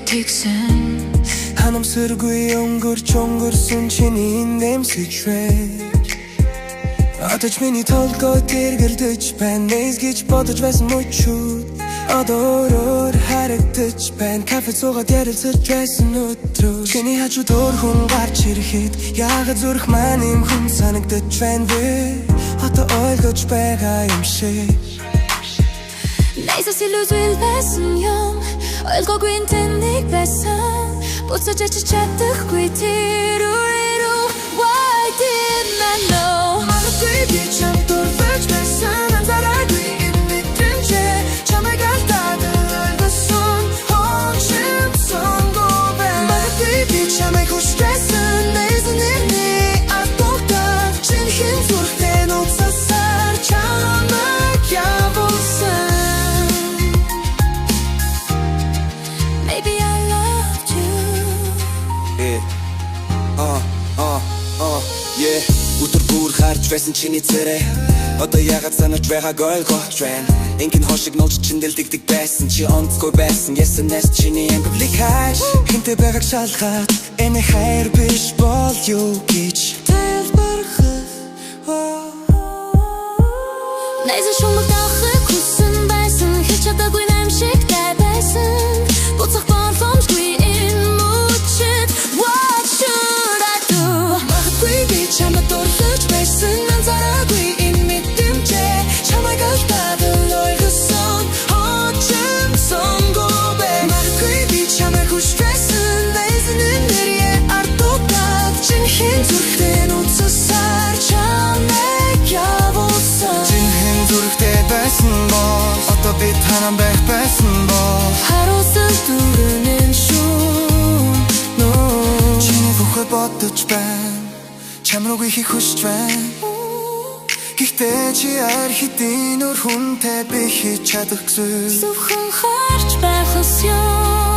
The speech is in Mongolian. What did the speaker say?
тэгсэн Ханамсаргүй өнгөрсөн чиний нэмсэжвэ Атаж миний толгой тэргэлдэж байна Нэс гэж бодож байсан мөчүүд Одоо өөрөөр харагдаж байна Кафе цугаад ярилцаж байсан өдрөө Чиний хажууд өөр хүн гарч ирэхэд Яагаад зүрх маань юм хүн санагдаж байна вэ Одоо ойлгож байгаа юм шиг Найсаас илүү зүйл байсан юм Ойлгоогүй энэ тэнэг байсан Буцаж ачиж чадахгүй тэр үрээрөө Why didn't I know Магадгүй би чамд дурсаж байсан Анзаараагүй энэ мэдрэмжээ Чамайг алдаад ойлгосон Хожим сонгоовэ Магадгүй би чамайг хүсчихсэн Найзан нэрний ардугтаа Чинхэн зүрхтэй нууцсасаар Чамайг явуулсан Maybe I loved you Yeah Өдөр бүр харж байсан чиний царай Одоо ягаад санаж байгааг ойлгож байна Ингийн хошиг нолж чиндэл дигдэг байсан Чи онцгүй байсан Ясанаас чиний ангивлыг хайш Хинтэ байгааг шалгаад Энэ хайр биш бол юу гэж тайлбарлах Найзан шумаг давхыг хүссэн байсан Хэлж чадаагүй намшигтай байсан Буцах боломжгүй энэ мөчөд What should I do? Магадгүй би чамд дурлаж байсан Анзаараагүй энэ мэдрэмжээ Чамайг алдаад ойлгосон Хожим сонгоовэ Магадгүй би чамайг хүсчихсэн Найзан нэрээ ардугтаа Чинхэн зүрхтэй нууцсасаар Чамайг явуулсан Чинхэн зүрхтэй байсан бол Одоо би танан байх байсан бол Харуулсан дүрнэн шүүн Чиний бүхэл бодож байна Чам руу ихийг хүсч байна Гэхдээ чи ар хэдийн өөр хүнтэй би хийж чадах зүйл Зөвхөн харж байх ус юм